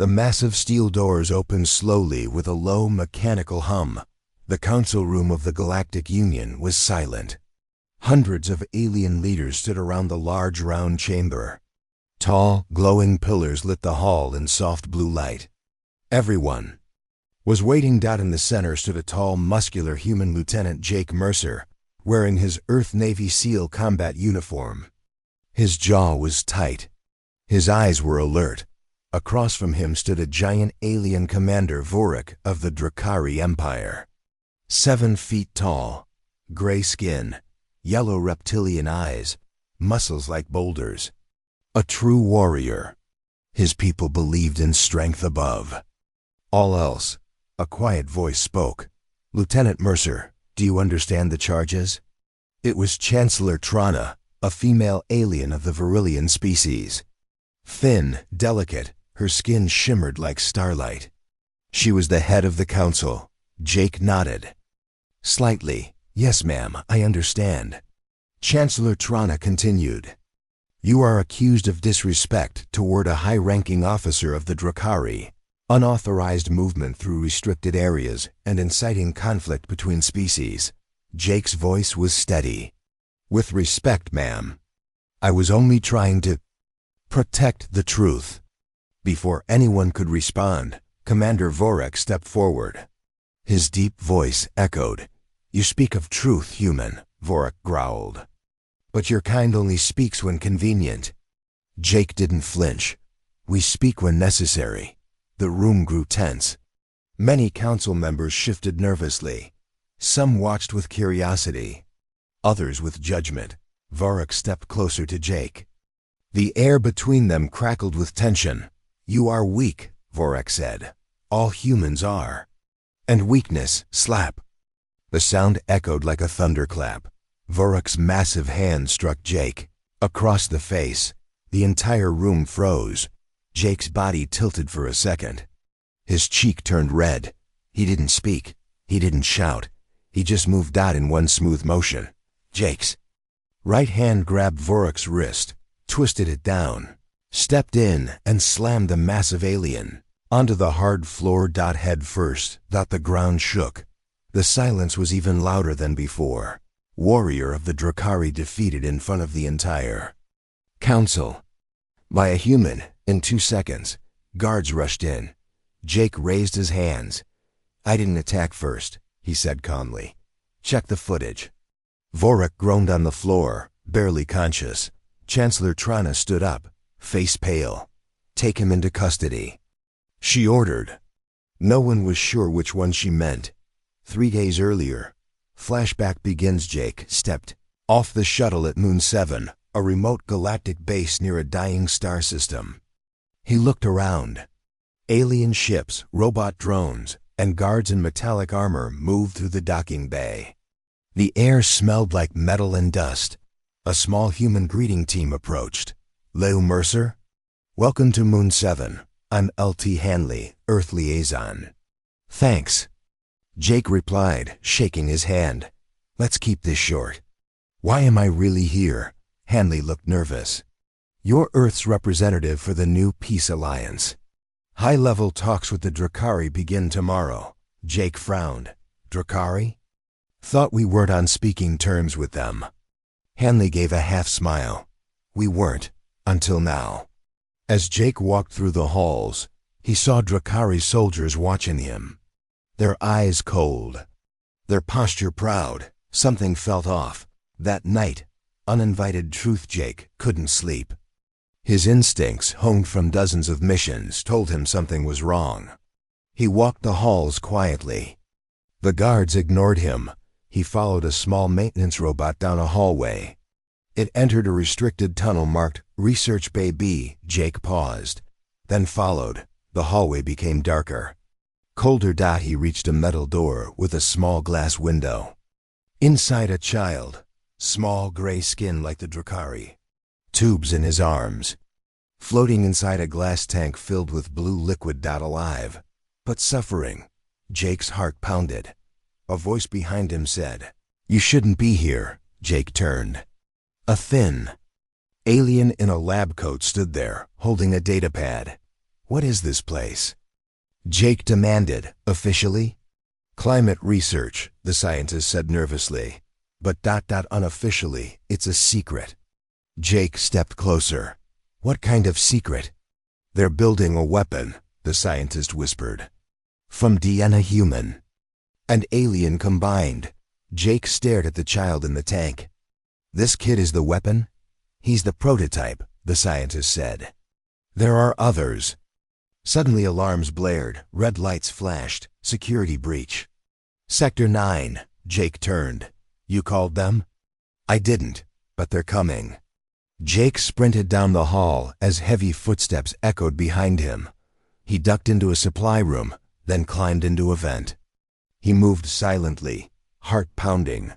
The massive steel doors opened slowly with a low mechanical hum. The council room of the Galactic Union was silent. Hundreds of alien leaders stood around the large round chamber. Tall, glowing pillars lit the hall in soft blue light. Everyone was waiting. In the center stood a tall, muscular human Lieutenant Jake Mercer, wearing his Earth Navy SEAL combat uniform. His jaw was tight. His eyes were alert. Across from him stood a giant alien commander, Vorik of the Drakari Empire. 7 feet tall, gray skin, yellow reptilian eyes, muscles like boulders. A true warrior. His people believed in strength above all else. A quiet voice spoke. "Lieutenant Mercer, do you understand the charges?" It was Chancellor Trana, a female alien of the Virillian species. Thin, delicate, her skin shimmered like starlight. She was the head of the council. Jake nodded. Slightly. "Yes, ma'am, I understand." Chancellor Trana continued. "You are accused of disrespect toward a high-ranking officer of the Drakari, unauthorized movement through restricted areas, and inciting conflict between species." Jake's voice was steady. "With respect, ma'am, I was only trying to protect the truth." Before anyone could respond, Commander Vorik stepped forward. His deep voice echoed. "You speak of truth, human," Vorik growled. "But your kind only speaks when convenient." Jake didn't flinch. "We speak when necessary." The room grew tense. Many council members shifted nervously. Some watched with curiosity, others with judgment. Vorik stepped closer to Jake. The air between them crackled with tension. "You are weak," Vorik said. "All humans are." And weakness, slap. The sound echoed like a thunderclap. Vorik's massive hand struck Jake across the face. The entire room froze. Jake's body tilted for a second. His cheek turned red. He didn't speak. He didn't shout. He just moved out in one smooth motion. Jake's right hand grabbed Vorik's wrist, twisted it down, stepped in, and slammed the massive alien onto the hard floor. Head first. The ground shook. The silence was even louder than before. Warrior of the Drakari defeated in front of the entire council by a human. In 2 seconds, guards rushed in. Jake raised his hands. "I didn't attack first," he said calmly. "Check the footage." Vorik groaned on the floor, barely conscious. Chancellor Trana stood up, face pale. "Take him into custody," she ordered. No one was sure which one she meant. 3 days earlier. Flashback begins. Jake stepped off the shuttle at Moon 7, a remote galactic base near a dying star system. He looked around. Alien ships, robot drones, and guards in metallic armor moved through the docking bay. The air smelled like metal and dust. A small human greeting team approached. "Leo Mercer? Welcome to Moon 7. I'm LT Hanley, Earth Liaison." "Thanks," Jake replied, shaking his hand. "Let's keep this short." "Why am I really here?" Hanley looked nervous. "You're Earth's representative for the new Peace Alliance. High-level talks with the Drakari begin tomorrow." Jake frowned. "Drakari? Thought we weren't on speaking terms with them." Hanley gave a half-smile. "We weren't, until now." As Jake walked through the halls, he saw Drakari soldiers watching him. Their eyes cold, their posture proud. Something felt off. That night, uninvited truth, Jake couldn't sleep. His instincts, honed from dozens of missions, told him something was wrong. He walked the halls quietly. The guards ignored him. He followed a small maintenance robot down a hallway. It entered a restricted tunnel marked Research Bay B. Jake paused, then followed. The hallway became darker. Colder. He reached a metal door with a small glass window. Inside, a child, small gray skin like the Drakari, tubes in his arms, floating inside a glass tank filled with blue liquid. Alive, but suffering. Jake's heart pounded. A voice behind him said, "You shouldn't be here." Jake turned. A thin alien in a lab coat stood there, holding a datapad. What is this place? Jake demanded, officially. Climate research, the scientist said nervously. But unofficially, it's a secret. Jake stepped closer. What kind of secret? They're building a weapon, the scientist whispered. From DNA human and alien combined. Jake stared at the child in the tank. This kid is the weapon? He's the prototype, the scientist said. There are others. Suddenly alarms blared, red lights flashed, security breach. Sector 9, Jake turned. You called them? I didn't, but they're coming. Jake sprinted down the hall as heavy footsteps echoed behind him. He ducked into a supply room, then climbed into a vent. He moved silently, heart pounding,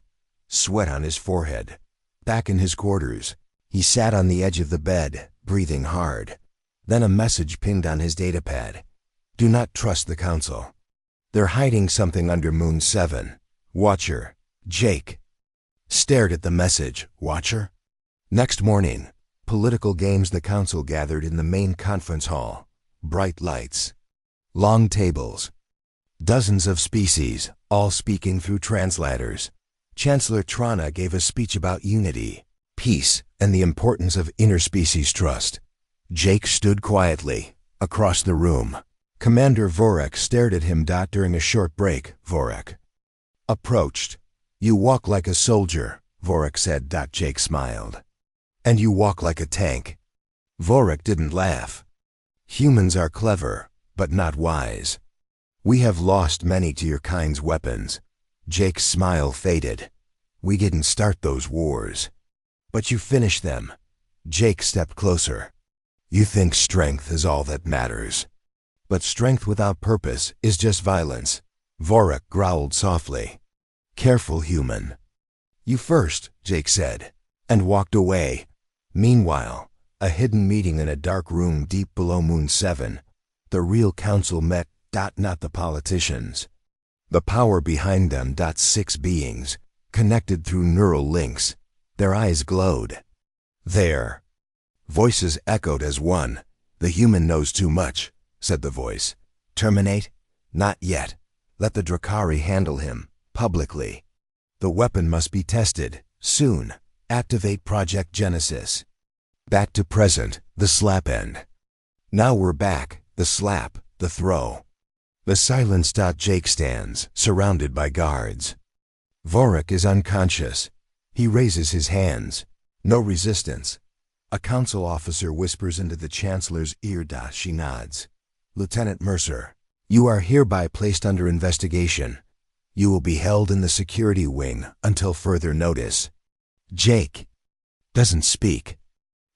sweat on his forehead. Back in his quarters, he sat on the edge of the bed, breathing hard. Then a message pinged on his datapad. Do not trust the Council. They're hiding something under Moon 7. Watcher, Jake. Stared at the message. Watcher? Next morning, political games. The Council gathered in the main conference hall. Bright lights. Long tables. Dozens of species, all speaking through translators. Chancellor Trana gave a speech about unity, peace, and the importance of interspecies trust. Jake stood quietly, across the room. Commander Vorak stared at him. During a short break, Vorak approached. You walk like a soldier, Vorak said. Jake smiled. And you walk like a tank. Vorak didn't laugh. Humans are clever, but not wise. We have lost many to your kind's weapons. Jake's smile faded. We didn't start those wars. But you finished them. Jake stepped closer. You think strength is all that matters. But strength without purpose is just violence. Vorak growled softly. Careful, human. You first, Jake said, and walked away. Meanwhile, a hidden meeting in a dark room deep below Moon 7. The real council met, not the politicians. The power behind them. 6 beings, connected through neural links. Their eyes glowed. There. Voices echoed as one. The human knows too much, said the voice. Terminate? Not yet. Let the Drakari handle him, publicly. The weapon must be tested, soon. Activate Project Genesis. Back to present, the slap end. Now we're back, the slap, the throw. The silence. Jake stands, surrounded by guards. Vorak is unconscious. He raises his hands. No resistance. A council officer whispers into the Chancellor's ear. She nods. Lieutenant Mercer, you are hereby placed under investigation. You will be held in the security wing until further notice. Jake doesn't speak.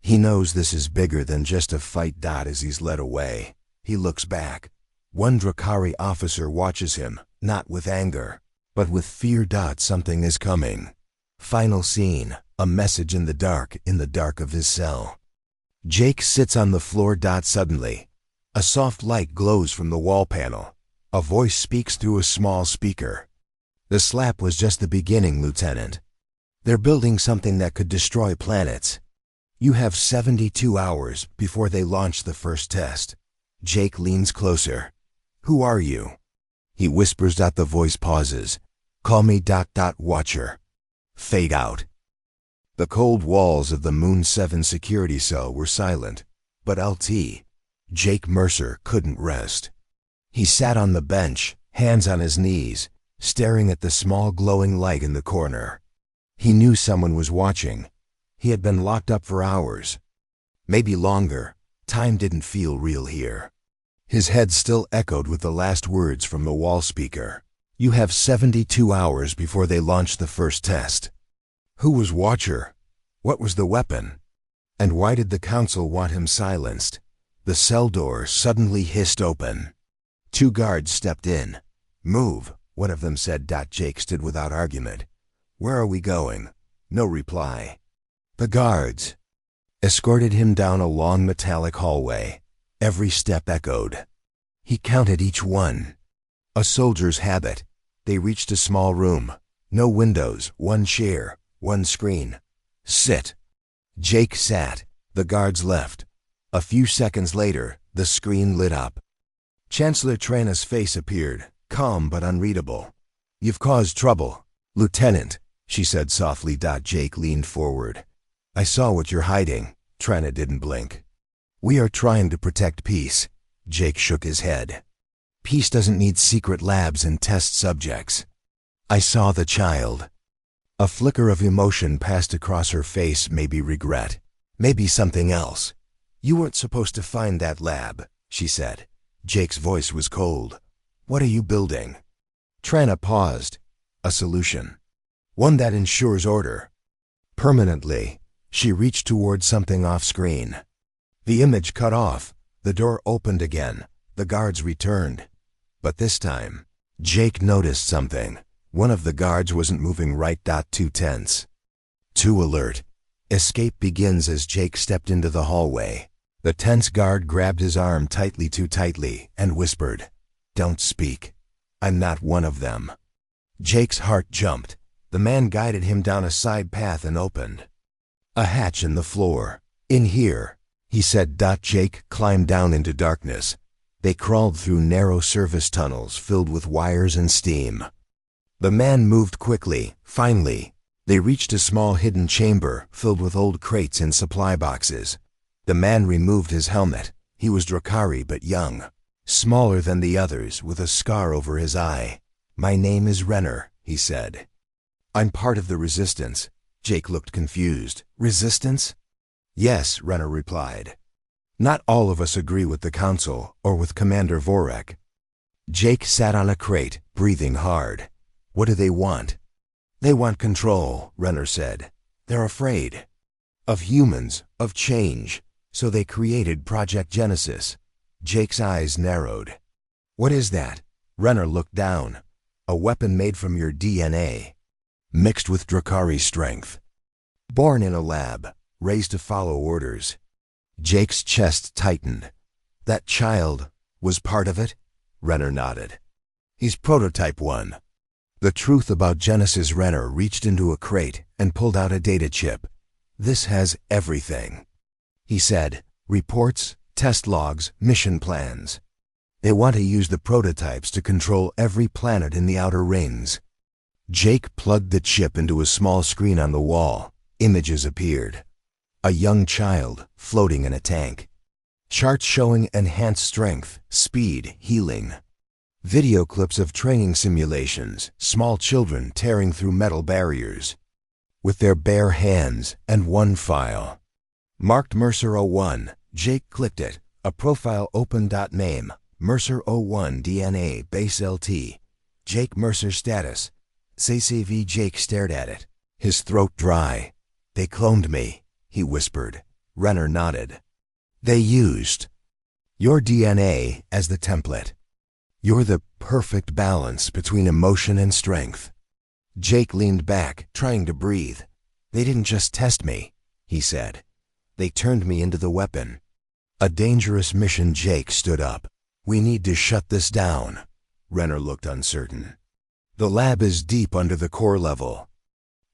He knows this is bigger than just a fight. As he's led away, he looks back. One Drakari officer watches him, not with anger, but with fear. Something is coming. Final scene, a message in the dark of his cell. Jake sits on the floor. Suddenly, a soft light glows from the wall panel. A voice speaks through a small speaker. The slap was just the beginning, Lieutenant. They're building something that could destroy planets. You have 72 hours before they launch the first test. Jake leans closer. Who are you? He whispers. The voice pauses. Call me ... Watcher. Fade out. The cold walls of the Moon 7 security cell were silent, but LT, Jake Mercer, couldn't rest. He sat on the bench, hands on his knees, staring at the small glowing light in the corner. He knew someone was watching. He had been locked up for hours. Maybe longer. Time didn't feel real here. His head still echoed with the last words from the wall speaker. You have 72 hours before they launch the first test. Who was Watcher? What was the weapon? And why did the Council want him silenced? The cell door suddenly hissed open. 2 guards stepped in. Move, one of them said. Jake stood without argument. Where are we going? No reply. The guards escorted him down a long metallic hallway. Every step echoed. He counted each one. A soldier's habit. They reached a small room. No windows, 1 chair, 1 screen. Sit. Jake sat. The guards left. A few seconds later, The screen lit up. Chancellor Trana's face appeared, calm but unreadable. "You've caused trouble, Lieutenant," she said softly. Jake leaned forward. "I saw what you're hiding." Trana didn't blink. "We are trying to protect peace." Jake shook his head. "Peace doesn't need secret labs and test subjects." "I saw the child." A flicker of emotion passed across her face, maybe regret, maybe something else. "You weren't supposed to find that lab," she said. Jake's voice was cold. "What are you building?" Trana paused. "A solution. One that ensures order. Permanently." She reached toward something off-screen. The image cut off. The door opened again. The guards returned. But this time, Jake noticed something. One of the guards wasn't moving right. Too tense. Too alert. Escape begins. As Jake stepped into the hallway, the tense guard grabbed his arm tightly, too tightly, and whispered, "Don't speak. I'm not one of them." Jake's heart jumped. The man guided him down a side path and opened a hatch in the floor. "In here," he said. Jake climbed down into darkness. They crawled through narrow service tunnels filled with wires and steam. The man moved quickly. Finally, they reached a small hidden chamber filled with old crates and supply boxes. The man removed his helmet. He was Drakari but young, smaller than the others, with a scar over his eye. "My name is Renner," he said. "I'm part of the resistance." Jake looked confused. "Resistance?" "Yes," Renner replied. "Not all of us agree with the Council or with Commander Vorek." Jake sat on a crate, breathing hard. "What do they want?" "They want control," Renner said. "They're afraid of humans, of change, so they created Project Genesis." Jake's eyes narrowed. "What is that?" Renner looked down. "A weapon made from your DNA, mixed with Drakari strength. Born in a lab, raised to follow orders." Jake's chest tightened. "That child was part of it?" Renner nodded. "He's prototype 1. The truth about Genesis." Renner reached into a crate and pulled out a data chip. "This has everything," he said. "Reports, test logs, mission plans. They want to use the prototypes to control every planet in the outer rings." Jake plugged the chip into a small screen on the wall. Images appeared. A young child floating in a tank. Charts showing enhanced strength, speed, healing. Video clips of training simulations, small children tearing through metal barriers with their bare hands, and one file marked Mercer-01. Jake clicked it. A profile opened. Name, Mercer-01 DNA base LT. Jake Mercer status, CCV. Jake stared at it, his throat dry. "They cloned me," he whispered. Renner nodded. "They used your DNA as the template. You're the perfect balance between emotion and strength." Jake leaned back, trying to breathe. "They didn't just test me," he said. "They turned me into the weapon." "A dangerous mission." Jake stood up. "We need to shut this down." Renner looked uncertain. "The lab is deep under the core level,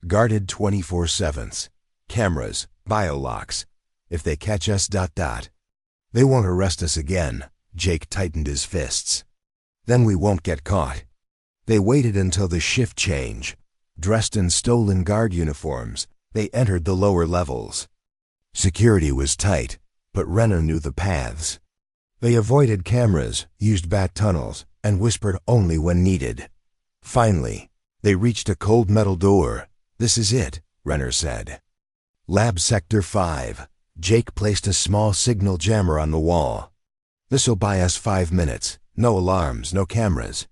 guarded 24/7. Cameras, biolocks. If they catch us, they won't arrest us again." Jake tightened his fists. "Then we won't get caught." They waited until the shift change. Dressed in stolen guard uniforms, they entered the lower levels. Security was tight, but Renner knew the paths. They avoided cameras, used back tunnels, and whispered only when needed. Finally, they reached a cold metal door. "This is it," Renner said. "Lab Sector 5. Jake placed a small signal jammer on the wall. "This'll buy us 5 minutes. No alarms, no cameras."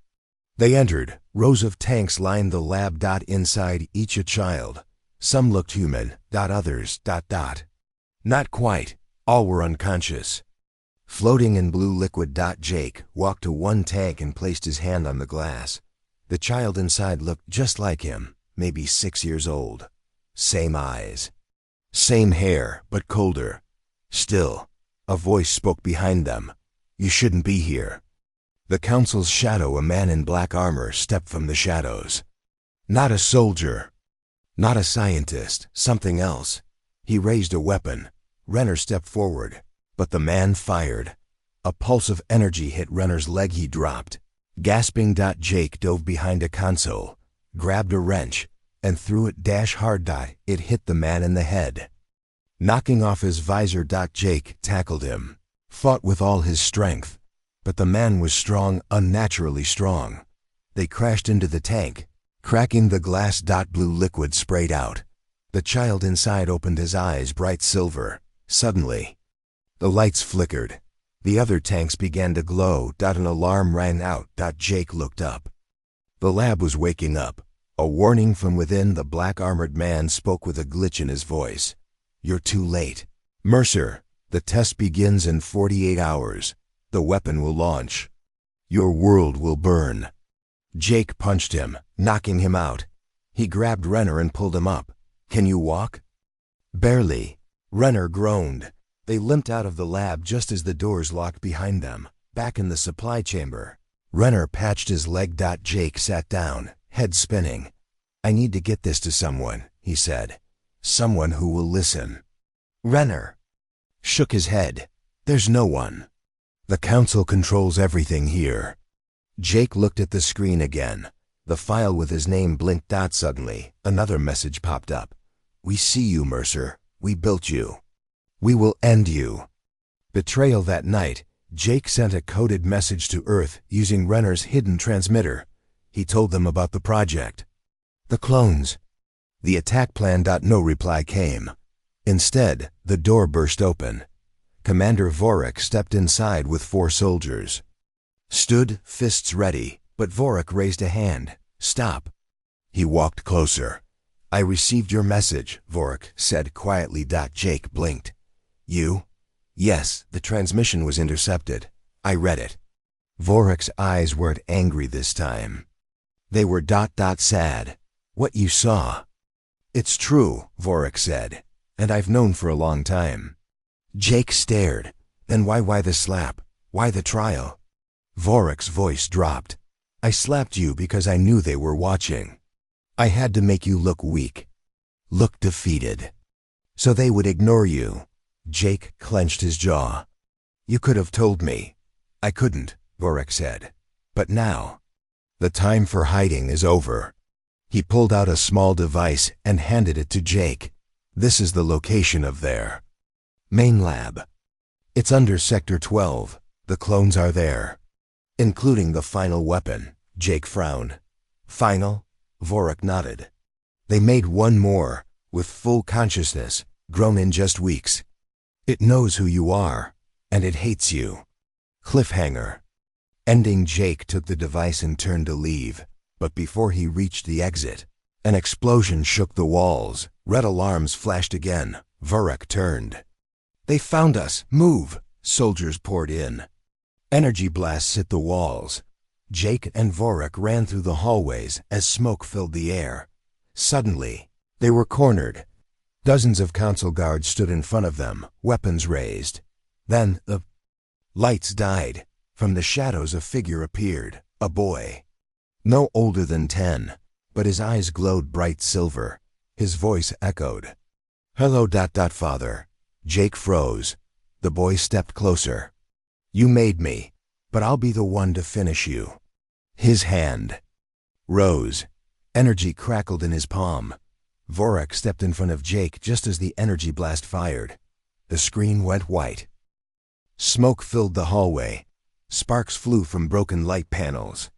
They entered. Rows of tanks lined the lab. Inside, each a child. Some looked human, others, Not quite. All were unconscious. Floating in blue liquid. Jake walked to one tank and placed his hand on the glass. The child inside looked just like him, maybe 6 years old. Same eyes. Same hair, but colder. Still, a voice spoke behind them. "You shouldn't be here." The Council's shadow, a man in black armor, stepped from the shadows. Not a soldier. Not a scientist. Something else. He raised a weapon. Renner stepped forward, but the man fired. A pulse of energy hit Renner's leg. He dropped. Gasping, Jake dove behind a console, grabbed a wrench, and threw it hard. It hit the man in the head, knocking off his visor. Jake tackled him, fought with all his strength, but the man was strong, unnaturally strong. They crashed into the tank, cracking the glass. Blue liquid sprayed out. The child inside opened his eyes, bright silver. Suddenly, the lights flickered. The other tanks began to glow. An alarm rang out. Jake looked up. The lab was waking up. A warning from within. The black armored man spoke with a glitch in his voice. "You're too late. Mercer, the test begins in 48 hours. The weapon will launch. Your world will burn." Jake punched him, knocking him out. He grabbed Renner and pulled him up. "Can you walk?" "Barely." Renner groaned. They limped out of the lab just as the doors locked behind them, back in the supply chamber. Renner patched his leg. Jake sat down, head spinning. "I need to get this to someone," he said. "Someone who will listen." Renner shook his head. "There's no one. The council controls everything here." Jake looked at the screen again. The file with his name blinked. Suddenly, another message popped up. "We see you, Mercer. We built you. We will end you." Betrayal. That night, Jake sent a coded message to Earth using Renner's hidden transmitter. He told them about the project. The clones. The attack plan. No reply came. Instead, the door burst open. Commander Vorik stepped inside with 4 soldiers. Stood, fists ready, but Vorik raised a hand. "Stop." He walked closer. "I received your message," Vorik said quietly. Jake blinked. "You?" "Yes, the transmission was intercepted. I read it." Vorik's eyes weren't angry this time. They were sad. "What you saw?" "It's true," Vorik said, "and I've known for a long time." Jake stared. "Then why the slap? Why the trial?" Vorik's voice dropped. "I slapped you because I knew they were watching. I had to make you look weak, look defeated, so they would ignore you." Jake clenched his jaw. "You could have told me." "I couldn't," Vorik said. "But now, the time for hiding is over." He pulled out a small device and handed it to Jake. "This is the location of their main lab. It's under Sector 12. The clones are there, including the final weapon." Jake frowned. "Final?" Vorik nodded. "They made one more, with full consciousness, grown in just weeks. It knows who you are, and it hates you." Cliffhanger. Ending. Jake took the device and turned to leave, but before he reached the exit, an explosion shook the walls. Red alarms flashed again. Vorik turned. "They found us! Move!" Soldiers poured in. Energy blasts hit the walls. Jake and Vorik ran through the hallways as smoke filled the air. Suddenly, they were cornered. Dozens of council guards stood in front of them, weapons raised. Then the lights died. From the shadows a figure appeared, a boy. No older than 10, but his eyes glowed bright silver. His voice echoed. "Hello, Father." Jake froze. The boy stepped closer. "You made me, but I'll be the one to finish you." His hand rose. Energy crackled in his palm. Vorik stepped in front of Jake just as the energy blast fired. The screen went white. Smoke filled the hallway. Sparks flew from broken light panels.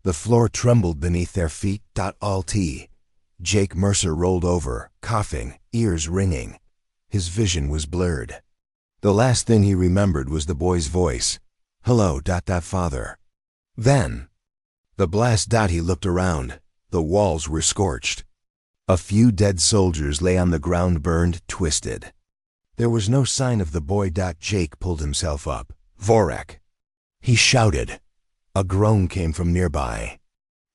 The floor trembled beneath their feet. Alt. Jake Mercer rolled over, coughing, ears ringing. His vision was blurred. The last thing he remembered was the boy's voice. "Hello, Father." Then, the blast. He looked around. The walls were scorched. A few dead soldiers lay on the ground, burned, twisted. There was no sign of the boy. Jake pulled himself up. "Vorik!" He shouted. A groan came from nearby.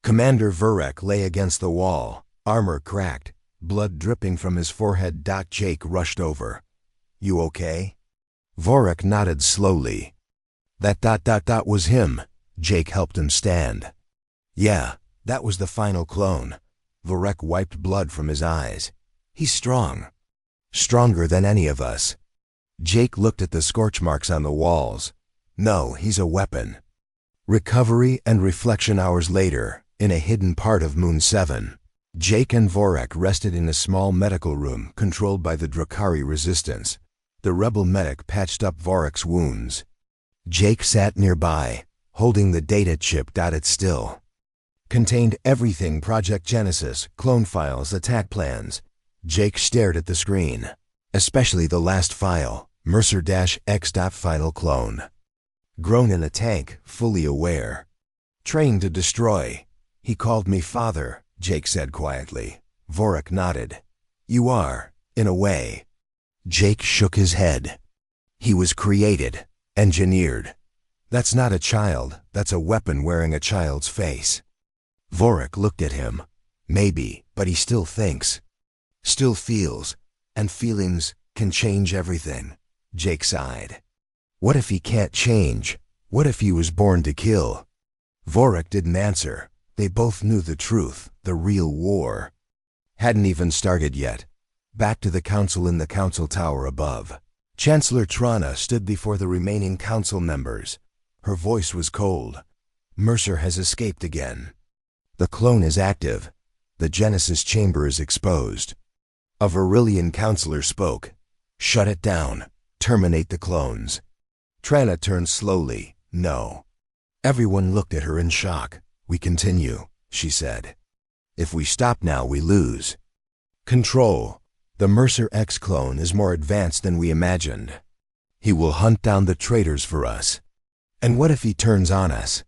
Commander Vorik lay against the wall, armor cracked, blood dripping from his forehead. Jake rushed over. "You okay?" Vorik nodded slowly. That was him." Jake helped him stand. "Yeah, that was the final clone." Vorik wiped blood from his eyes. "He's strong. Stronger than any of us." Jake looked at the scorch marks on the walls. No, he's a weapon. Recovery and reflection hours later, in a hidden part of Moon 7, Jake and Vorak rested in a small medical room controlled by the Drakari resistance. The rebel medic patched up Vorak's wounds. Jake sat nearby, holding the data chip. It still contained everything: Project Genesis, clone files, attack plans. Jake stared at the screen, especially the last file, Mercer-X. Final clone. Grown in a tank, fully aware. Trained to destroy. He called me father, Jake said quietly. Vorak nodded. You are, in a way. Jake shook his head. He was created, engineered. That's not a child, that's a weapon wearing a child's face. Vorak looked at him. Maybe, but he still thinks. Still feels, and feelings can change everything. Jake sighed. What if he can't change? What if he was born to kill? Vorak didn't answer. They both knew the truth. The real war hadn't even started yet. Back to the council in the council tower above. Chancellor Trana stood before the remaining council members. Her voice was cold. Mercer has escaped again. The clone is active. The Genesis chamber is exposed. A Virillian counselor spoke. Shut it down. Terminate the clones. Trana turned slowly. No. Everyone looked at her in shock. We continue, she said. If we stop now, we lose control. The Mercer-X clone is more advanced than we imagined. He will hunt down the traitors for us. And what if he turns on us?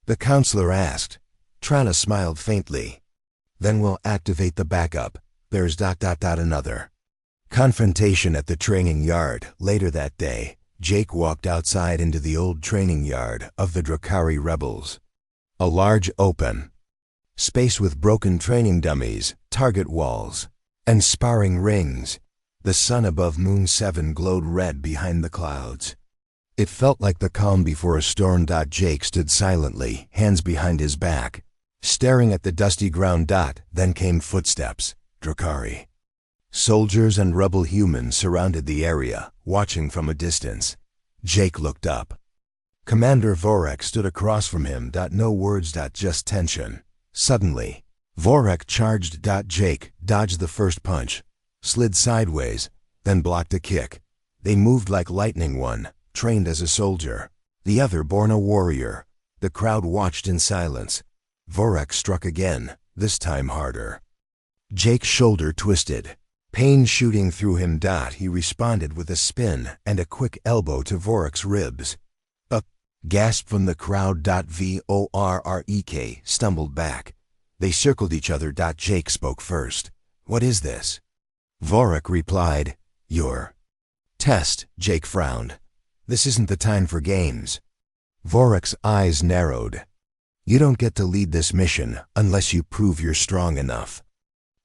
The counselor asked. Trana smiled faintly. Then we'll activate the backup. There's another confrontation at the training yard. Later that day, Jake walked outside into the old training yard of the Drakari rebels. A large open space with broken training dummies, target walls, and sparring rings. The sun above Moon 7 glowed red behind the clouds. It felt like the calm before a storm. Jake stood silently, hands behind his back, staring at the dusty ground. Then came footsteps. Drakari. Soldiers and rebel humans surrounded the area, watching from a distance. Jake looked up. Commander Vorak stood across from him. No words. Just tension. Suddenly, Vorak charged. Jake dodged the first punch, slid sideways, then blocked a kick. They moved like lightning. One, trained as a soldier, the other born a warrior. The crowd watched in silence. Vorak struck again, this time harder. Jake's shoulder twisted, pain shooting through him. He responded with a spin and a quick elbow to Vorak's ribs. A gasp from the crowd. Vorek stumbled back. They circled each other. Jake spoke first. What is this? Vorak replied, Your test. Jake frowned. This isn't the time for games. Vorak's eyes narrowed. You don't get to lead this mission unless you prove you're strong enough.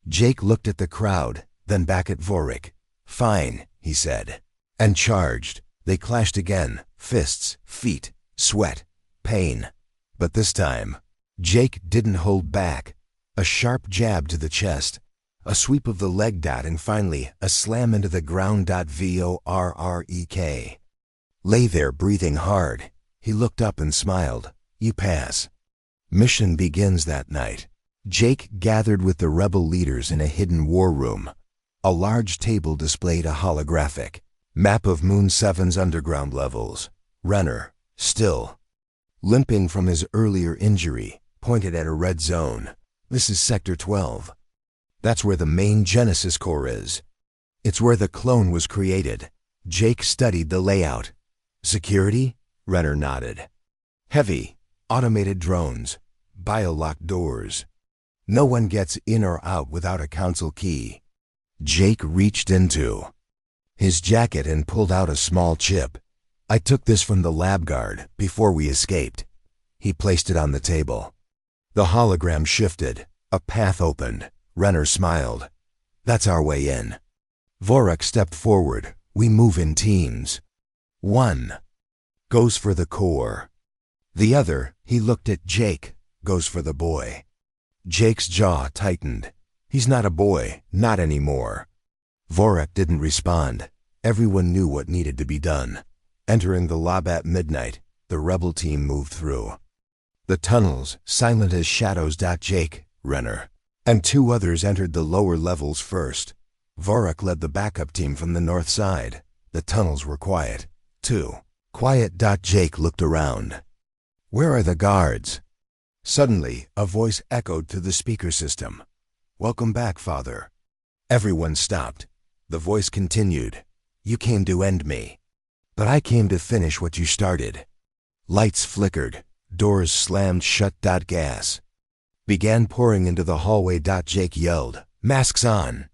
Jake looked at the crowd, then back at Vorak. Fine, he said, and charged. They clashed again, fists, feet, sweat, pain. But this time, Jake didn't hold back. A sharp jab to the chest, a sweep of the leg. And finally, a slam into the ground. Vorek lay there breathing hard. He looked up and smiled. You pass. Mission begins that night. Jake gathered with the rebel leaders in a hidden war room. A large table displayed a holographic map of Moon 7's underground levels. Renner, still limping from his earlier injury, pointed at a red zone. This is Sector 12. That's where the main Genesis core is. It's where the clone was created. Jake studied the layout. Security? Renner nodded. Heavy, automated drones, biolocked doors. No one gets in or out without a council key. Jake reached into his jacket and pulled out a small chip. I took this from the lab guard before we escaped. He placed it on the table. The hologram shifted. A path opened. Renner smiled. That's our way in. Vorak stepped forward. We move in teams. One goes for the core. The other, he looked at Jake, goes for the boy. Jake's jaw tightened. He's not a boy, not anymore. Vorak didn't respond. Everyone knew what needed to be done. Entering the lab at midnight, the rebel team moved through the tunnels, silent as shadows. Jake, Renner, and two others entered the lower levels first. Vorak led the backup team from the north side. The tunnels were quiet, too. Quiet. Jake looked around. Where are the guards? Suddenly, a voice echoed through the speaker system. Welcome back, Father. Everyone stopped. The voice continued. You came to end me. But I came to finish what you started. Lights flickered. Doors slammed shut. Gas began pouring into the hallway. Jake yelled, masks on.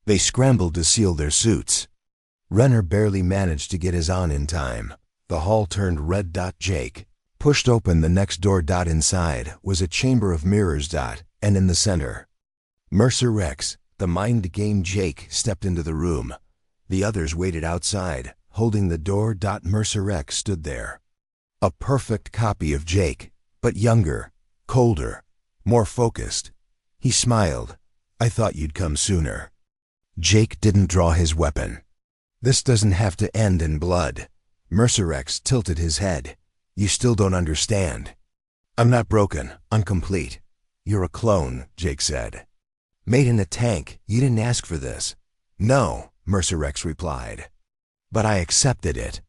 They scrambled to seal their suits. Renner barely managed to get his on in time. The hall turned red. Jake pushed open the next door. Inside was a chamber of mirrors. And in the center, Mercer Rex, the mind game. Jake stepped into the room. The others waited outside, holding the door. Mercer Rex stood there. A perfect copy of Jake, but younger, colder, more focused. He smiled. I thought you'd come sooner. Jake didn't draw his weapon. This doesn't have to end in blood. Mercer Rex tilted his head. You still don't understand. I'm not broken, I'm complete. You're a clone, Jake said. Made in a tank, you didn't ask for this. No, Mercer Rex replied. But I accepted it.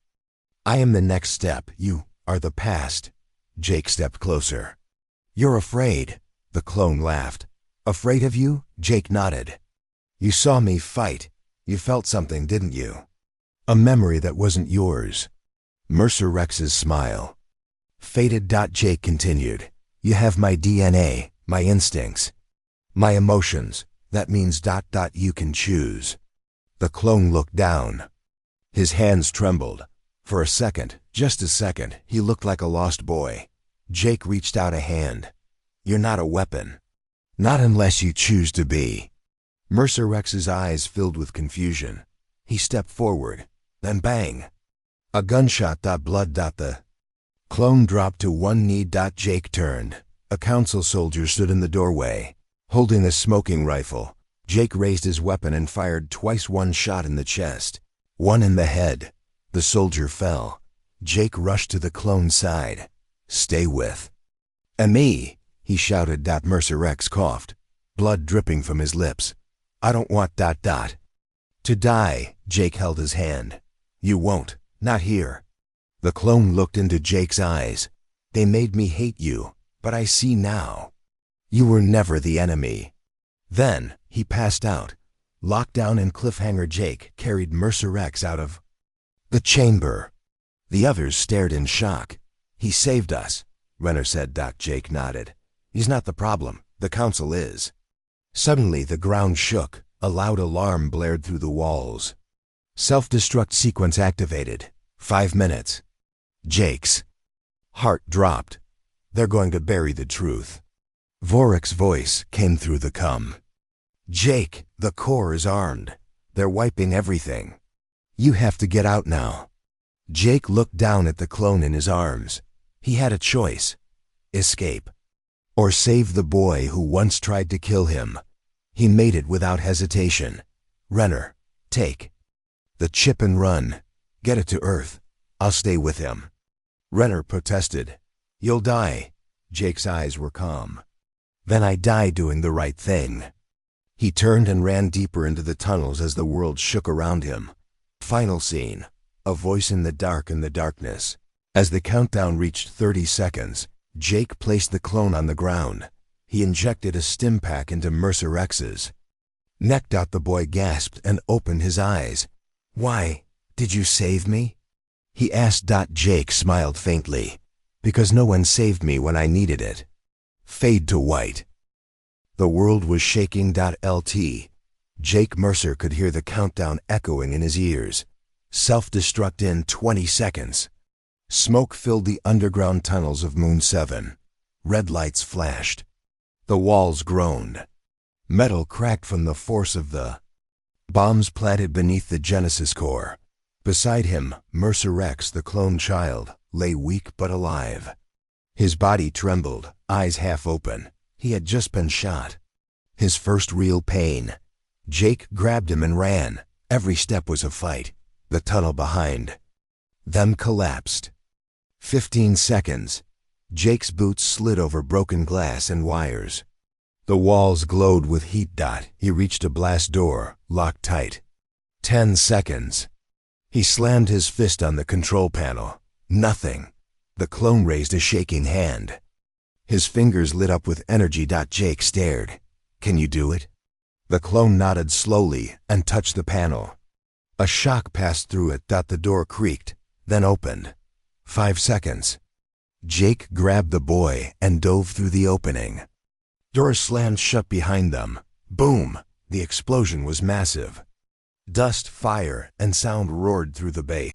I am the next step, you are the past. Jake stepped closer. You're afraid, the clone laughed. Afraid of you? Jake nodded. You saw me fight. You felt something, didn't you? A memory that wasn't yours. Mercer Rex's smile faded. Jake continued. You have my DNA, my instincts, my emotions. That means ... you can choose. The clone looked down. His hands trembled. For a second, just a second, he looked like a lost boy. Jake reached out a hand. You're not a weapon. Not unless you choose to be. Mercer Rex's eyes filled with confusion. He stepped forward. Then bang. A gunshot. Blood. The clone dropped to one knee. Jake turned. A council soldier stood in the doorway, holding a smoking rifle. Jake raised his weapon and fired twice. One shot in the chest, one in the head. The soldier fell. Jake rushed to the clone's side. Stay with. And me, he shouted. Mercer Rex coughed, blood dripping from his lips. I don't want ... to die. Jake held his hand. You won't, not here. The clone looked into Jake's eyes. They made me hate you, but I see now. You were never the enemy. Then, he passed out. Lockdown and cliffhanger. Jake carried Mercer Rex out of the chamber. The others stared in shock. He saved us, Renner said. Jake nodded. He's not the problem, the council is. Suddenly the ground shook. A loud alarm blared through the walls. Self-destruct sequence activated. 5 minutes. Jake's heart dropped. They're going to bury the truth. Vorak's voice came through the Jake, the core is armed. They're wiping everything. You have to get out now. Jake looked down at the clone in his arms. He had a choice. Escape. Or save the boy who once tried to kill him. He made it without hesitation. Renner, take the chip and run. Get it to Earth. I'll stay with him. Renner protested. You'll die. Jake's eyes were calm. Then I die doing the right thing. He turned and ran deeper into the tunnels as the world shook around him. Final scene. A voice in the dark in the darkness. As the countdown reached 30 seconds, Jake placed the clone on the ground. He injected a stim pack into Mercer Rex's neck. The boy gasped and opened his eyes. Why, did you save me? He asked. Jake smiled faintly. Because no one saved me when I needed it. Fade to white. The world was shaking. LT. Jake Mercer could hear the countdown echoing in his ears. Self-destruct in 20 seconds. Smoke filled the underground tunnels of Moon 7. Red lights flashed. The walls groaned. Metal cracked from the force of the bombs planted beneath the Genesis core. Beside him, Mercer Rex, the clone child, lay weak but alive. His body trembled, eyes half open. He had just been shot. His first real pain. Jake grabbed him and ran. Every step was a fight. The tunnel behind Them collapsed. 15 seconds. Jake's boots slid over broken glass and wires. The walls glowed with heat. He reached a blast door, locked tight. 10 seconds. He slammed his fist on the control panel. Nothing. The clone raised a shaking hand. His fingers lit up with energy. Jake stared. Can you do it? The clone nodded slowly and touched the panel. A shock passed through it. The door creaked, then opened. 5 seconds. Jake grabbed the boy and dove through the opening. Doors slammed shut behind them. Boom! The explosion was massive. Dust, fire, and sound roared through the base.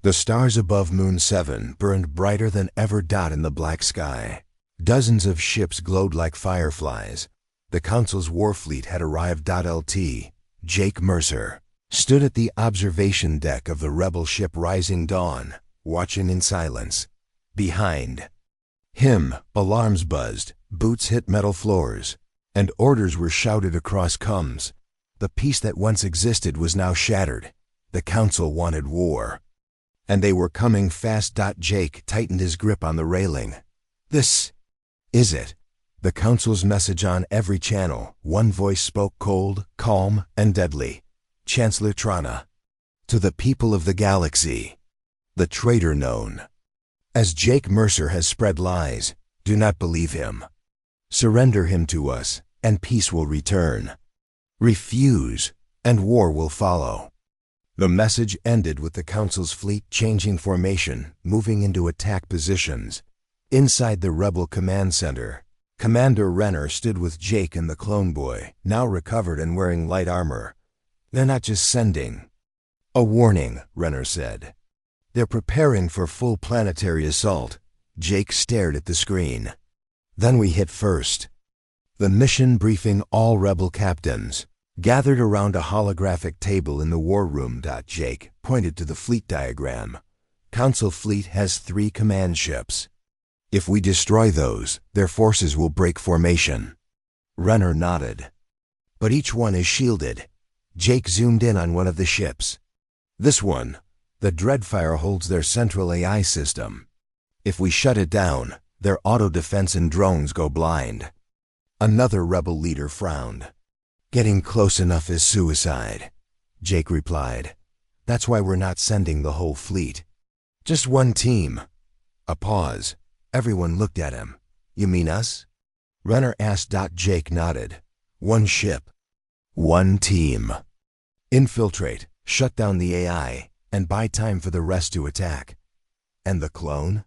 The stars above Moon 7 burned brighter than ever in the black sky. Dozens of ships glowed like fireflies. The Council's war fleet had arrived. LT, Jake Mercer, stood at the observation deck of the rebel ship Rising Dawn, watching in silence. Behind him, alarms buzzed, boots hit metal floors, and orders were shouted across comms. The peace that once existed was now shattered. The Council wanted war. And they were coming fast. Jake tightened his grip on the railing. This is it. The Council's message on every channel. One voice spoke, cold, calm, and deadly. Chancellor Trana. To the people of the galaxy. The traitor known as Jake Mercer has spread lies. Do not believe him. Surrender him to us, and peace will return. Refuse, and war will follow. The message ended with the Council's fleet changing formation, moving into attack positions. Inside the Rebel Command Center, Commander Renner stood with Jake and the clone boy, now recovered and wearing light armor. They're not just sending a warning, Renner said. They're preparing for full planetary assault. Jake stared at the screen. Then we hit first. The mission briefing all Rebel captains gathered around a holographic table in the war room. Jake pointed to the fleet diagram. Council fleet has 3 command ships. If we destroy those, their forces will break formation. Renner nodded. But each one is shielded. Jake zoomed in on one of the ships. This one, the Dreadfire, holds their central AI system. If we shut it down, their auto-defense and drones go blind. Another Rebel leader frowned. Getting close enough is suicide, Jake replied. That's why we're not sending the whole fleet. Just one team. A pause. Everyone looked at him. You mean us? Renner asked. Jake nodded. One ship. One team. Infiltrate, shut down the AI, and buy time for the rest to attack. And the clone?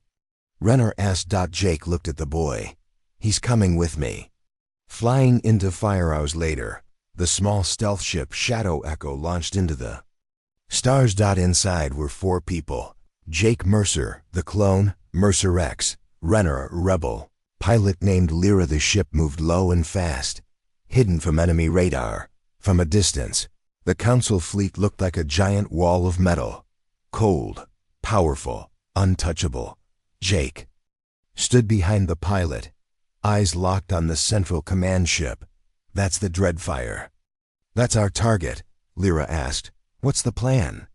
Renner asked. Jake looked at the boy. He's coming with me. Flying into fire hours later, the small stealth ship Shadow Echo launched into the stars. Inside were 4 people. Jake Mercer, the clone, Mercer X, Renner, Rebel. Pilot named Lyra. The ship moved low and fast, hidden from enemy radar. From a distance, the Council fleet looked like a giant wall of metal. Cold, powerful, untouchable. Jake stood behind the pilot, eyes locked on the central command ship. That's the Dreadfire. That's our target, Lyra asked. What's the plan?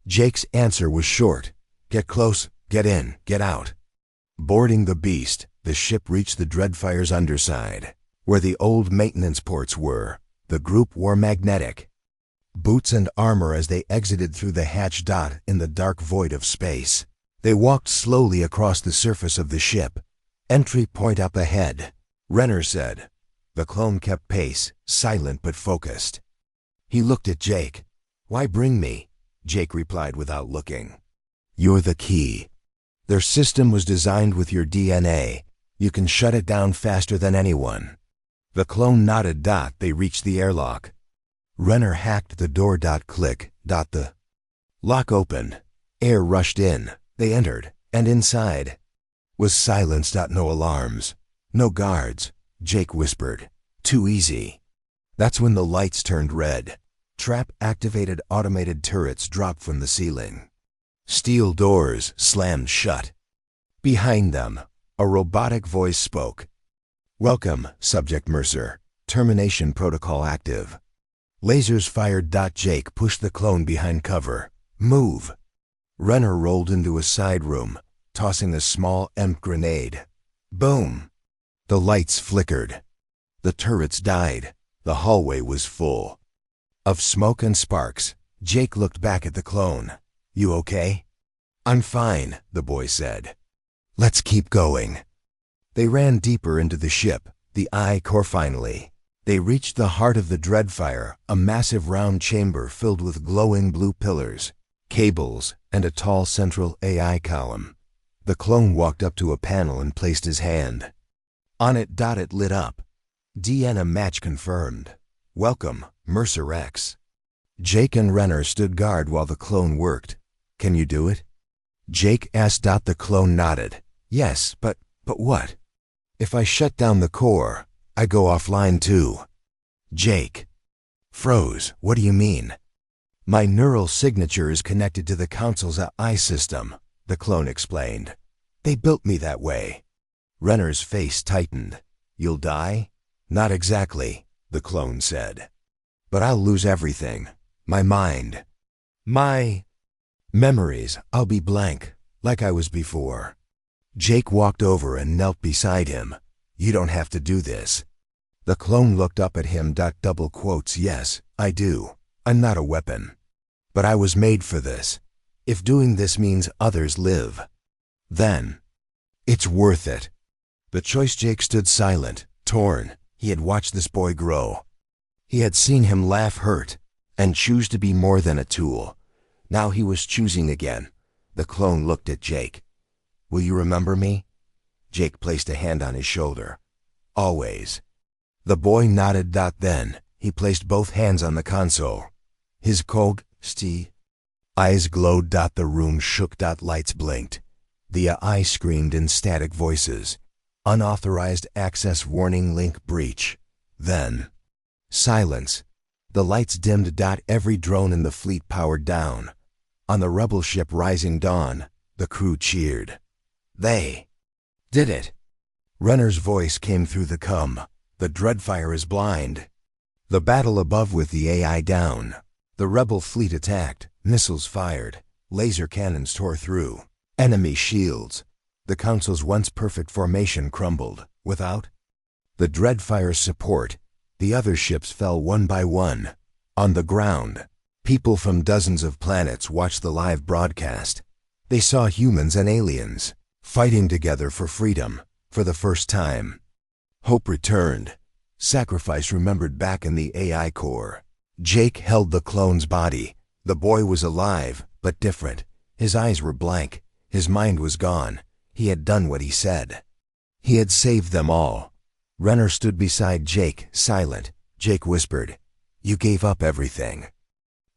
Jake's answer was short. Get close, get in, get out. Boarding the beast, the ship reached the Dreadfire's underside. Where the old maintenance ports were, the group wore magnetic boots and armor as they exited through the hatch. In the dark void of space, they walked slowly across the surface of the ship. Entry point up ahead, Renner said. The clone kept pace, silent but focused. He looked at Jake. Why bring me? Jake replied without looking. You're the key. Their system was designed with your DNA. You can shut it down faster than anyone. The clone nodded. They reached the airlock. Renner hacked the door. Click. The lock opened. Air rushed in. They entered, and inside was silence. No alarms. No guards. Jake whispered. Too easy. That's when the lights turned red. Trap-activated automated turrets dropped from the ceiling. Steel doors slammed shut. Behind them, a robotic voice spoke. Welcome, Subject Mercer. Termination protocol active. Lasers fired. Jake pushed the clone behind cover. Move. Renner rolled into a side room, tossing a small EMP grenade. Boom. The lights flickered. The turrets died. The hallway was full of smoke and sparks. Jake looked back at the clone. You okay? I'm fine, the boy said. Let's keep going. They ran deeper into the ship, the I-core finally. They reached the heart of the Dreadfire, a massive round chamber filled with glowing blue pillars, cables, and a tall central AI column. The clone walked up to a panel and placed his hand. On it. It lit up. DNA match confirmed. Welcome, Mercer X. Jake and Renner stood guard while the clone worked. Can you do it? Jake asked. The clone nodded. Yes, but what? If I shut down the core, I go offline too. Jake froze. What do you mean? My neural signature is connected to the Council's AI system, the clone explained. They built me that way. Renner's face tightened. You'll die? Not exactly, the clone said. But I'll lose everything. My mind. My memories. I'll be blank, like I was before. Jake walked over and knelt beside him. You don't have to do this. The clone looked up at him. Double quotes. Yes, I do. I'm not a weapon. But I was made for this. If doing this means others live, then it's worth it. The choice. Jake stood silent, torn. He had watched this boy grow. He had seen him laugh, hurt, and choose to be more than a tool. Now he was choosing again. The clone looked at Jake. Will you remember me? Jake placed a hand on his shoulder. Always. The boy nodded. Then he placed both hands on the console. His cold, eyes glowed. The room shook. Lights blinked. The AI screamed in static voices. Unauthorized access warning, link breach. Then silence. The lights dimmed. Every drone in the fleet powered down. On the rebel ship Rising Dawn, the crew cheered. They did it. Renner's voice came through the cum. The Dreadfire is blind. The battle above with the AI down. The rebel fleet attacked. Missiles fired. Laser cannons tore through enemy shields. The Council's once perfect formation crumbled. Without the Dreadfire's support, the other ships fell one by one. On the ground, people from dozens of planets watched the live broadcast. They saw humans and aliens fighting together for freedom for the first time. Hope returned. Sacrifice remembered back in the AI core. Jake held the clone's body. The boy was alive, but different. His eyes were blank. His mind was gone. He had done what he said. He had saved them all. Renner stood beside Jake, silent. Jake whispered, You gave up everything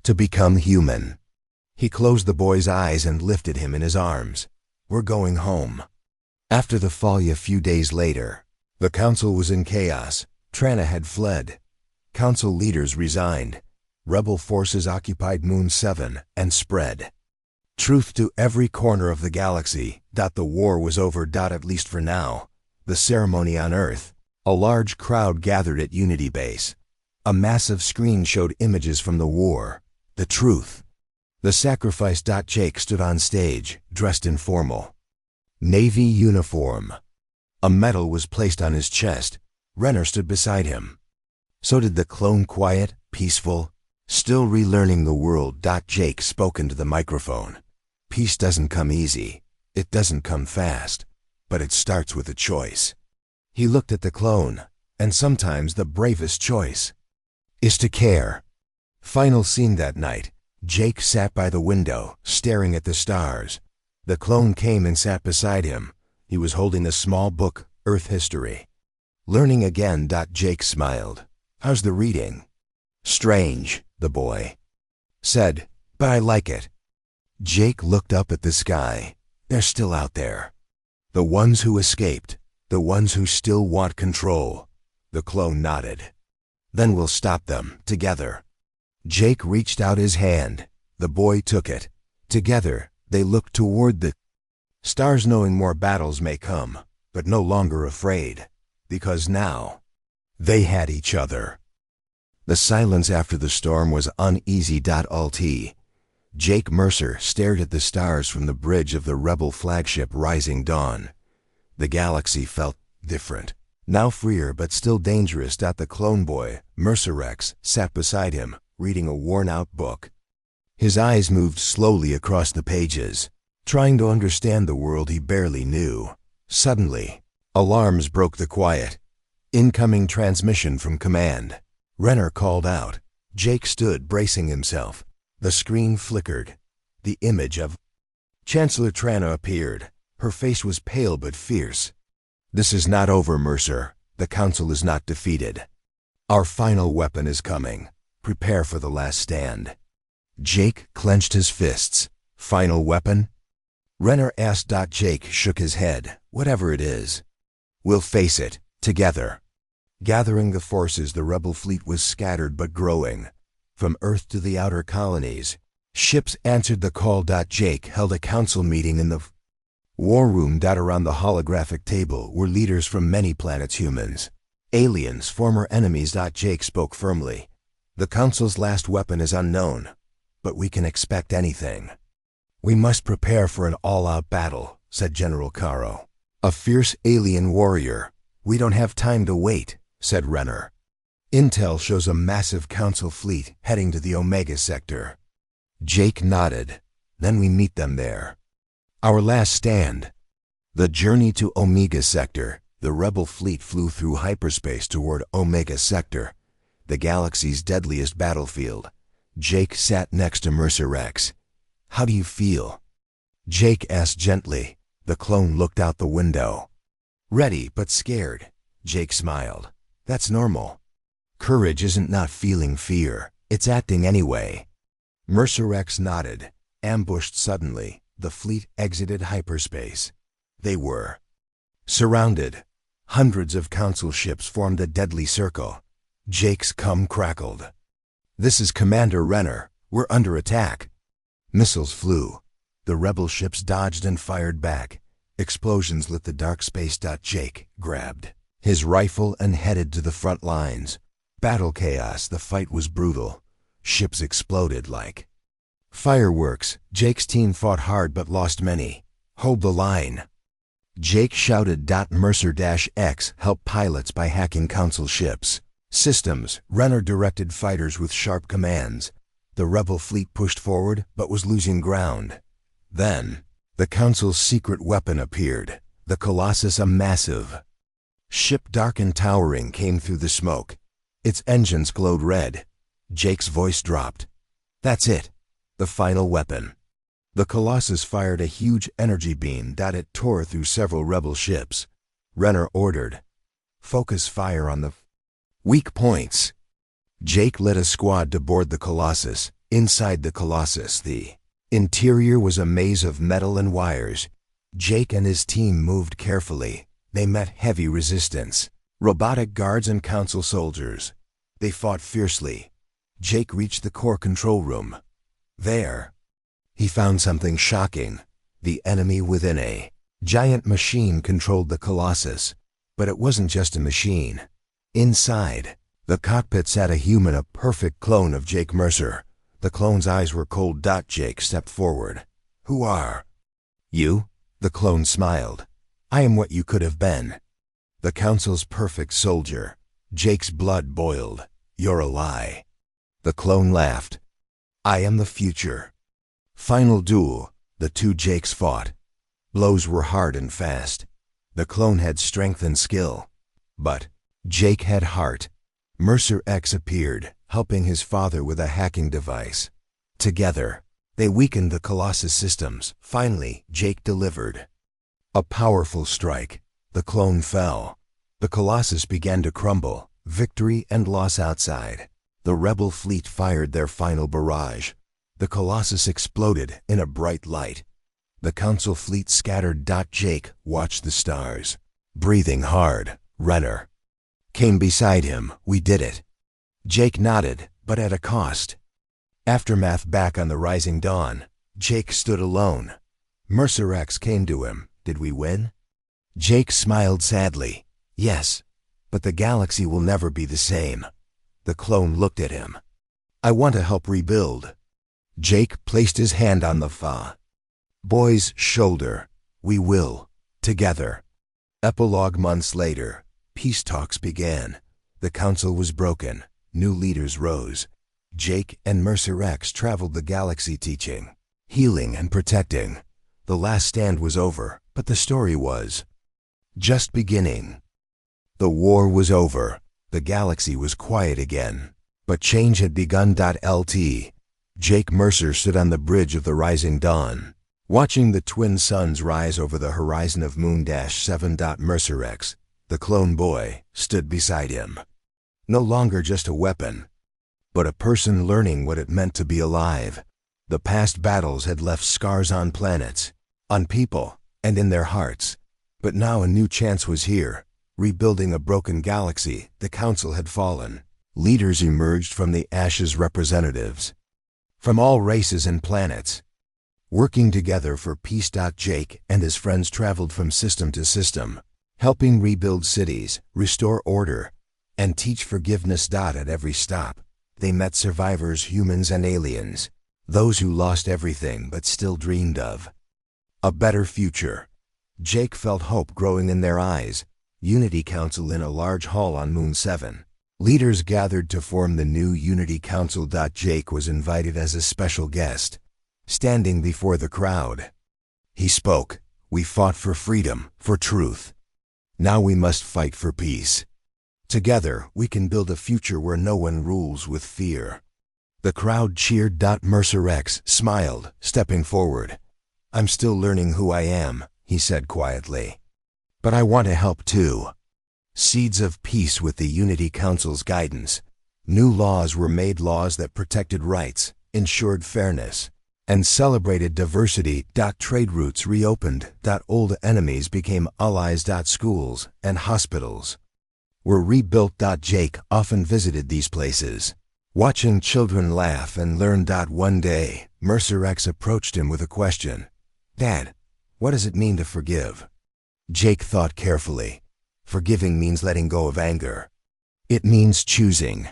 to become human. He closed the boy's eyes and lifted him in his arms. We're going home. After the fall a few days later, the Council was in chaos. Trana had fled. Council leaders resigned. Rebel forces occupied Moon 7 and spread truth to every corner of the galaxy. The war was over. At least for now. The ceremony on Earth. A large crowd gathered at Unity Base. A massive screen showed images from the war. The truth. The sacrifice. Jake stood on stage, dressed in formal Navy uniform. A medal was placed on his chest. Renner stood beside him. So did the clone, quiet, peaceful, still relearning the world. Jake spoke into the microphone. Peace doesn't come easy. It doesn't come fast. But it starts with a choice. He looked at the clone, and sometimes the bravest choice is to care. Final scene that night. Jake sat by the window, staring at the stars. The clone came and sat beside him. He was holding a small book, Earth History. Learning again. Jake smiled. How's the reading? Strange, the boy said, but I like it. Jake looked up at the sky. They're still out there. The ones who escaped. The ones who still want control. The clone nodded. Then we'll stop them, together. Jake reached out his hand. The boy took it. Together, they looked toward the stars, knowing more battles may come, but no longer afraid. Because now, they had each other. The silence after the storm was uneasy. Alt. Jake Mercer stared at the stars from the bridge of the rebel flagship Rising Dawn. The galaxy felt different. Now freer but still dangerous. The clone boy, Mercer Rex, sat beside him, reading a worn-out book. His eyes moved slowly across the pages, trying to understand the world he barely knew. Suddenly, alarms broke the quiet. Incoming transmission from command. Renner called out. Jake stood, bracing himself. The screen flickered. The image of Chancellor Trana appeared. Her face was pale but fierce. This is not over, Mercer. The Council is not defeated. Our final weapon is coming. Prepare for the last stand. Jake clenched his fists. Final weapon? Renner asked. Jake shook his head. Whatever it is, we'll face it, together. Gathering the forces, the rebel fleet was scattered but growing. From Earth to the outer colonies, ships answered the call. Jake held a council meeting in the war room. Around the holographic table were leaders from many planets, humans, aliens, former enemies. Jake spoke firmly. The council's last weapon is unknown, but we can expect anything. We must prepare for an all-out battle, said General Caro, a fierce alien warrior. We don't have time to wait, said Renner. Intel shows a massive council fleet heading to the Omega sector. Jake nodded. Then we meet them there. Our last stand. The journey to Omega sector. The rebel fleet flew through hyperspace toward Omega sector, the galaxy's deadliest battlefield. Jake sat next to Mercer X. How do you feel? Jake asked gently. The clone looked out the window. Ready but scared. Jake smiled. That's normal. Courage isn't not feeling fear, it's acting anyway. Mercer X nodded. Ambushed suddenly, the fleet exited hyperspace. They were surrounded. Hundreds of council ships formed a deadly circle. Jake's cum crackled. This is Commander Renner. We're under attack. Missiles flew. The rebel ships dodged and fired back. Explosions lit the dark space. Jake grabbed his rifle and headed to the front lines. Battle chaos. The fight was brutal. Ships exploded like fireworks. Jake's team fought hard but lost many. Hold the line. Jake shouted. Mercer-X helped pilots by hacking council ships. Systems. Renner directed fighters with sharp commands. The rebel fleet pushed forward but was losing ground. Then, the council's secret weapon appeared. The Colossus, a massive ship, dark and towering, came through the smoke. Its engines glowed red. Jake's voice dropped. That's it. The final weapon. The Colossus fired a huge energy beam. It tore through several rebel ships. Renner ordered, focus fire on the weak points. Jake led a squad to board the Colossus. Inside the Colossus, the interior was a maze of metal and wires. Jake and his team moved carefully. They met heavy resistance. Robotic guards and council soldiers. They fought fiercely. Jake reached the core control room. There, he found something shocking. The enemy within a giant machine controlled the Colossus. But it wasn't just a machine. Inside the cockpit sat a human, a perfect clone of Jake Mercer. The clone's eyes were cold. Jake stepped forward. Who are you? The clone smiled. I am what you could have been. The council's perfect soldier. Jake's blood boiled. You're a lie. The clone laughed. I am the future. Final duel. The two Jakes fought. Blows were hard and fast. The clone had strength and skill. But Jake had heart. Mercer X appeared, helping his father with a hacking device. Together, they weakened the Colossus systems. Finally, Jake delivered a powerful strike. The clone fell. The Colossus began to crumble. Victory and loss outside. The rebel fleet fired their final barrage. The Colossus exploded in a bright light. The council fleet scattered. Jake watched the stars. Breathing hard, Renner came beside him. We did it. Jake nodded, but at a cost. Aftermath. Back on the rising dawn, Jake stood alone. Mercer X came to him. Did we win? Jake smiled sadly. Yes, but the galaxy will never be the same. The clone looked at him. I want to help rebuild. Jake placed his hand on the boy's shoulder. We will, together. Epilogue. Months later, peace talks began. The council was broken. New leaders rose. Jake and Mercer X traveled the galaxy teaching, healing and protecting. The last stand was over, but the story was just beginning. The war was over. The galaxy was quiet again. But change had begun. Lt. Jake Mercer stood on the bridge of the rising dawn, watching the twin suns rise over the horizon of Moon-7. Mercer X, the clone boy, stood beside him. No longer just a weapon, but a person learning what it meant to be alive. The past battles had left scars on planets. on people, and in their hearts. But now a new chance was here. Rebuilding a broken galaxy, the council had fallen. Leaders emerged from the ashes, representatives from all races and planets, working together for peace. Jake and his friends traveled from system to system, helping rebuild cities, restore order, and teach forgiveness. At every stop, they met survivors, humans and aliens, those who lost everything but still dreamed of a better future. Jake felt hope growing in their eyes. Unity Council in a large hall on Moon 7. Leaders gathered to form the new Unity Council. Jake was invited as a special guest. Standing before the crowd, he spoke. We fought for freedom, for truth. Now we must fight for peace. Together, we can build a future where no one rules with fear. The crowd cheered. Mercer X smiled, stepping forward. I'm still learning who I am, he said quietly. But I want to help too. Seeds of peace with the Unity Council's guidance. New laws were made, laws that protected rights, ensured fairness, and celebrated diversity. Trade routes reopened. Old enemies became allies. Schools and hospitals were rebuilt. Jake often visited these places, watching children laugh and learn. One day, Mercer X approached him with a question. Dad, what does it mean to forgive? Jake thought carefully. Forgiving means letting go of anger. It means choosing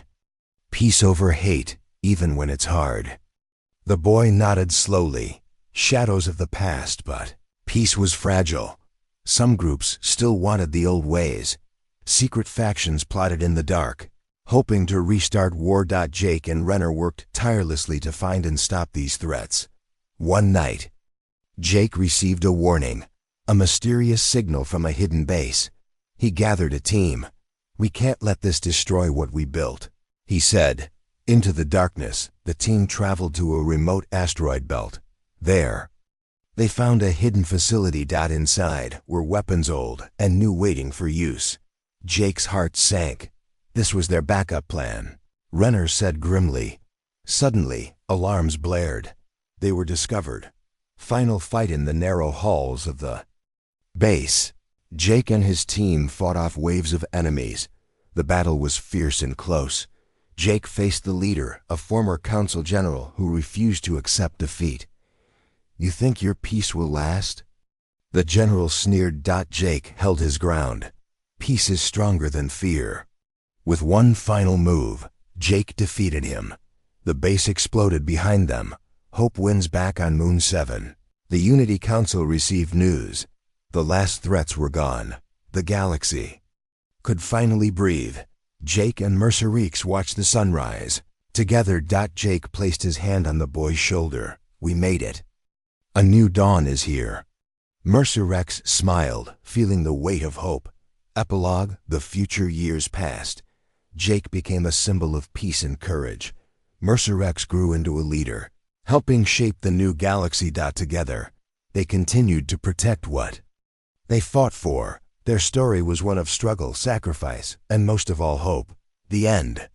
peace over hate, even when it's hard. The boy nodded slowly. Shadows of the past, but peace was fragile. Some groups still wanted the old ways. Secret factions plotted in the dark, hoping to restart war. Jake and Renner worked tirelessly to find and stop these threats. One night, Jake received a warning, a mysterious signal from a hidden base. He gathered a team. We can't let this destroy what we built, he said. Into the darkness, the team traveled to a remote asteroid belt. There, they found a hidden facility. Inside were weapons, old and new, waiting for use. Jake's heart sank. This was their backup plan, Renner said grimly. Suddenly, alarms blared. They were discovered. Final fight in the narrow halls of the base. Jake and his team fought off waves of enemies. The battle was fierce and close. Jake faced the leader, a former council general who refused to accept defeat. You think your peace will last? The general sneered. Jake held his ground. Peace is stronger than fear. With one final move, Jake defeated him. The base exploded behind them. Hope wins back on Moon 7. The Unity Council received news. The last threats were gone. The galaxy could finally breathe. Jake and Mercer X watched the sunrise. Together. Jake placed his hand on the boy's shoulder. We made it. A new dawn is here. Mercer X smiled, feeling the weight of hope. Epilogue: the future years passed. Jake became a symbol of peace and courage. Mercer X grew into a leader, helping shape the new galaxy. Together, they continued to protect what they fought for. Their story was one of struggle, sacrifice, and most of all hope. The end.